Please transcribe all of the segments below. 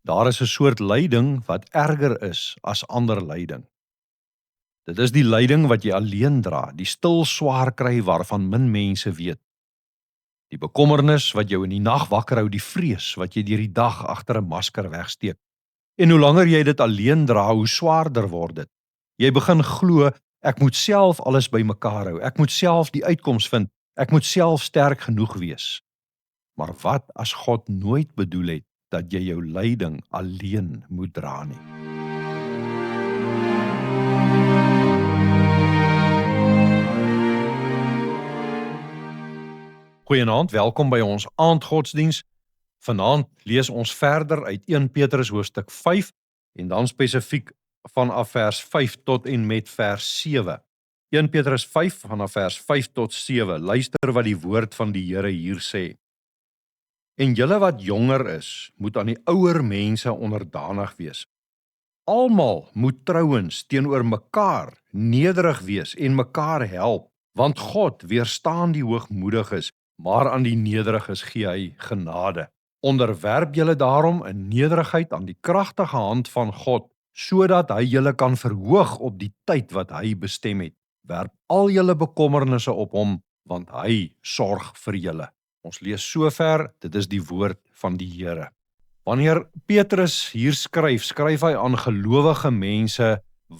Daar is 'n soort lyding wat erger is as ander lyding. Dit is die lyding wat jy alleen dra, die stil swaar kry waarvan min mense weet. Die bekommernis wat jou in die nag wakker hou, die vrees wat jy deur die dag agter 'n masker wegsteek. En hoe langer jy dit alleen dra, hoe swaarder word dit. Jy begin glo, ek moet self alles bymekaar hou, ek moet self die uitkoms vind, ek moet self sterk genoeg wees. Maar wat as God nooit bedoel het dat jy jou lyding alleen moet dra nie? Goeienaand, welkom by ons aandgodsdiens. Vanaand lees ons verder uit 1 Petrus hoofstuk 5 en dan spesifiek vanaf vers 5 tot en met vers 7. 1 Petrus 5 vanaf vers 5 tot 7. Luister wat die woord van die Here hier sê. En julle wat jonger is, moet aan die ouer mense onderdanig wees. Almal moet trouens teenoor mekaar nederig wees en mekaar help, want God weerstaan die hoogmoediges, maar aan die nederiges gee hy genade. Onderwerp julle daarom in nederigheid aan die kragtige hand van God, sodat hy julle kan verhoog op die tyd wat hy bestem het. Werp al julle bekommernisse op hom, want hy sorg vir julle. Ons lees sover, dit is die woord van die Here. Wanneer Petrus hier skryf hy aan gelowige mense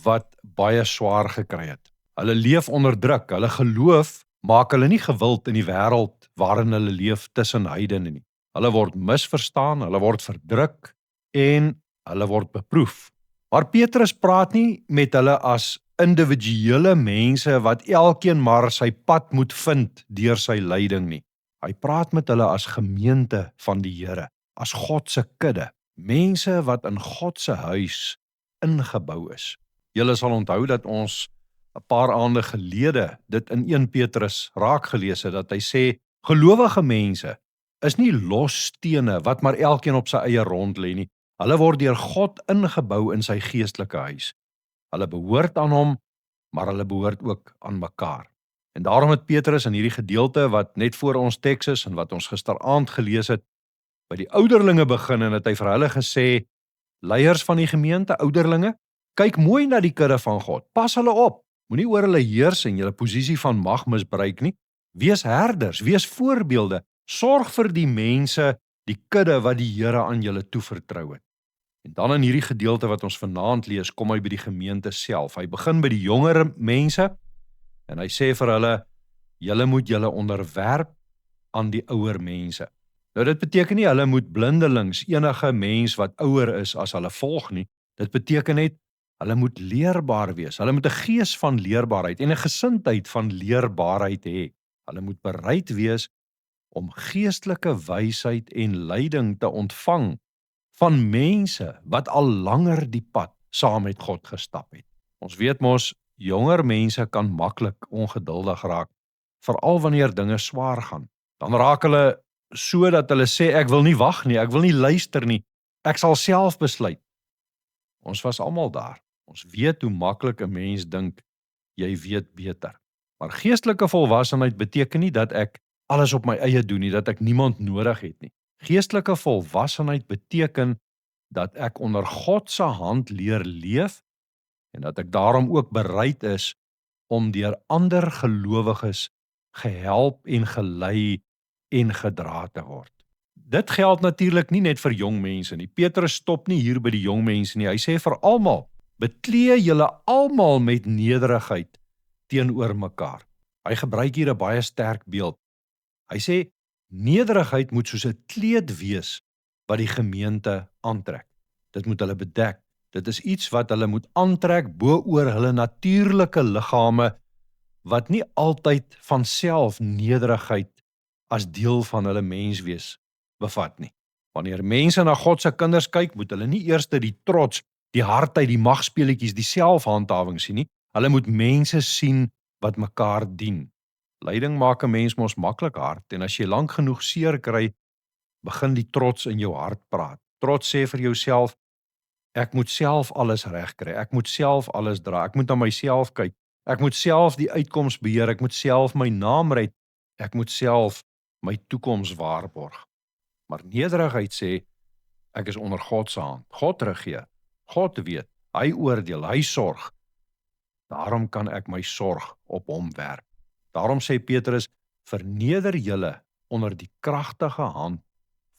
wat baie swaar gekry het. Hulle leef onder druk, hulle geloof maak hulle nie gewild in die wêreld waarin hulle leef tussen heidene nie. Hulle word misverstaan, hulle word verdruk en hulle word beproef. Maar Petrus praat nie met hulle as individuele mense wat elkeen maar sy pad moet vind deur sy lyding nie. Hy praat met hulle as gemeente van die Here, as God se kudde, mense wat in God se huis ingebou is. Julle sal onthou dat ons 'n paar aande gelede dit in 1 Petrus raak gelees het, dat hy sê, gelowige mense is nie los stene wat maar elkeen op sy eie rond lê nie. Hulle word deur God ingebou in sy geestelike huis. Hulle behoort aan hom, maar hulle behoort ook aan mekaar. En daarom het Petrus in hierdie gedeelte wat net voor ons teks is en wat ons gisteraand gelees het, by die ouderlinge begin en het hy vir hulle gesê, leiers van die gemeente, ouderlinge, kyk mooi na die kudde van God, pas hulle op, moenie oor hulle heers en julle posisie van mag misbruik nie, wees herders, wees voorbeelde, sorg vir die mense, die kudde wat die Here aan julle toevertrou het. En dan in hierdie gedeelte wat ons vanaand lees, kom hy by die gemeente self. Hy begin by die jonger mense en hy sê vir hulle, julle moet julle onderwerp aan die ouer mense. Nou dit beteken nie hulle moet blindelings enige mens wat ouer is as hulle volg nie. Dit beteken net hulle moet leerbaar wees. Hulle moet 'n gees van leerbaarheid en 'n gesindheid van leerbaarheid hê. Hulle moet bereid wees om geestelike wysheid en leiding te ontvang van mense wat al langer die pad saam met God gestap het. Ons weet mos, jonger mense kan maklik ongeduldig raak, veral wanneer dinge swaar gaan. Dan raak hulle so dat hulle sê, ek wil nie wag nie, ek wil nie luister nie, ek sal self besluit. Ons was almal daar. Ons weet hoe maklik 'n mens dink, jy weet beter. Maar geestelike volwassenheid beteken nie dat ek alles op my eie doen nie, dat ek niemand nodig het nie. Geestelike volwassenheid beteken dat ek onder God se hand leer leef en dat ek daarom ook bereid is om deur ander gelowiges gehelp en gelei en gedra te word. Dit geld natuurlik nie net vir jong mense nie. Petrus stop nie hier by die jong mense nie. Hy sê vir almal, beklee julle almal met nederigheid teenoor mekaar. Hy gebruik hier 'n baie sterk beeld. Hy sê, nederigheid moet soos 'n kleed wees wat die gemeente aantrek. Dit moet hulle bedek. Dit is iets wat hulle moet aantrek bo-oor hulle natuurlike liggame, wat nie altyd van self nederigheid as deel van hulle menswees bevat nie. Wanneer mense na God se kinders kyk, moet hulle nie eers die trots, die hardheid, die magspeletjies, die selfhandhawing sien nie. Hulle moet mense sien wat mekaar dien. Lyding maak 'n mens mos maklik hard en as jy lank genoeg seer kry, begin die trots in jou hart praat. Trots sê vir jouself, ek moet self alles regkry, ek moet self alles dra, ek moet na myself kyk, ek moet self die uitkoms beheer, ek moet self my naam red, ek moet self my toekoms waarborg. Maar nederigheid sê, Ek is onder God se hand. God regeer. God weet. Hy oordeel, hy sorg. Daarom kan ek my sorg op hom werp. Daarom sê Petrus, verneder julle onder die kragtige hand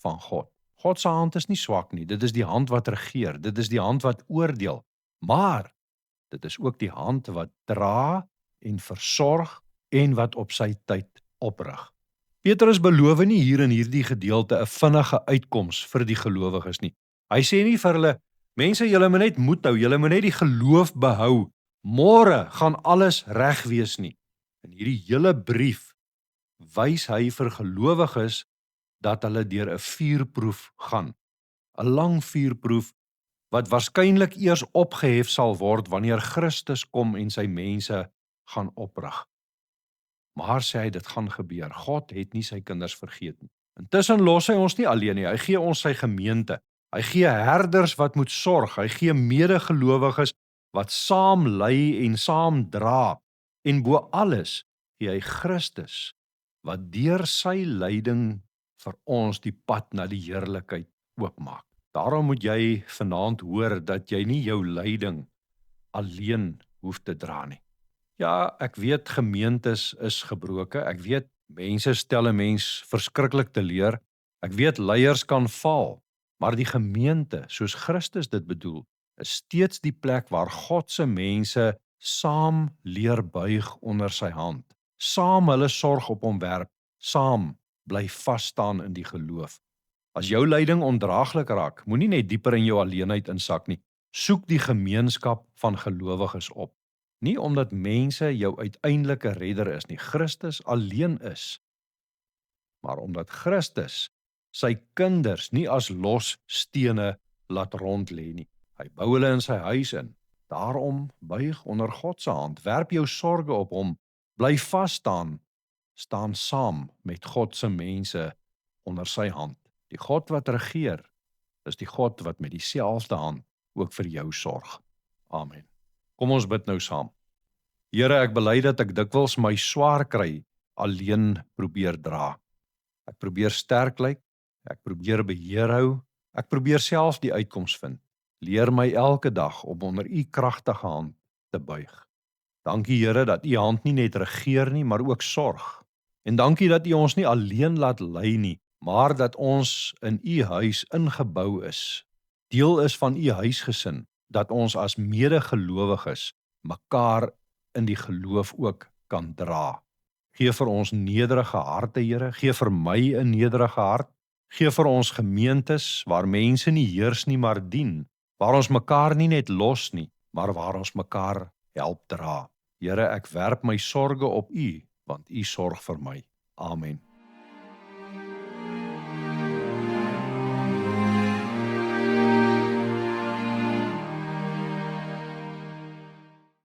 van God. God se hand is nie swak nie, dit is die hand wat regeer, dit is die hand wat oordeel, maar dit is ook die hand wat dra en versorg en wat op sy tyd oprig. Petrus beloof nie hier in hierdie gedeelte 'n vinnige uitkoms vir die gelowiges nie. Hy sê nie vir hulle, mense, julle moet net moed hou, julle moet net die geloof behou, môre gaan alles reg wees nie. In hierdie hele brief wys hy vir gelowiges dat hulle deur 'n vuurproef gaan. 'n Lang vuurproef wat waarskynlik eers opgehef sal word wanneer Christus kom en sy mense gaan oprig. Maar sê hy, dit gaan gebeur. God het nie sy kinders vergeet nie. Intussen los hy ons nie alleen nie. Hy gee ons sy gemeente. Hy gee herders wat moet sorg. Hy gee medegelowiges wat saam lei en saam dra. En bo alles gee hy Christus wat deur sy lyding vir ons die pad na die heerlikheid oopmaak. Daarom moet jy vanaand hoor dat jy nie jou lyding alleen hoef te dra nie. Ja, ek weet gemeentes is gebroke. Ek weet mense stel 'n mens verskriklik teleur. Ek weet leiers kan val, maar die gemeente, soos Christus dit bedoel, is steeds die plek waar God se mense saam leer buig onder sy hand, saam hulle sorg op hom werp, saam bly vas staan in die geloof. As jou lyding ondraaglik raak, moenie net dieper in jou alleenheid insak nie. Soek die gemeenskap van gelowiges op. Nie omdat mense jou uiteindelike redder is nie, Christus alleen is, maar omdat Christus sy kinders nie as los stene laat rond lê nie. Hy bou hulle in sy huis in. Daarom buig onder God se hand, werp jou sorge op hom, bly vas staan, staan saam met God se mense onder sy hand. Die God wat regeer, is die God wat met dieselfde hand ook vir jou sorg. Amen. Kom ons bid nou saam. Here, ek bely dat ek dikwels my swaar kry alleen probeer dra. Ek probeer sterk lyk, ek probeer beheer hou, ek probeer self die uitkoms vind. Leer my elke dag om onder u kragtige hand te buig. Dankie Here dat u hand nie net regeer nie, maar ook sorg. En dankie dat u ons nie alleen laat lei nie, maar dat ons in u huis ingebou is, deel is van u huisgesin, dat ons as medegelowiges mekaar in die geloof ook kan dra. Gee vir ons nederige harte, Here, gee vir my 'n nederige hart, gee vir ons gemeentes waar mense nie heers nie, maar dien, waar ons mekaar nie net los nie, maar waar ons mekaar help dra. Here, ek werp my sorge op u, want u sorg vir my. Amen.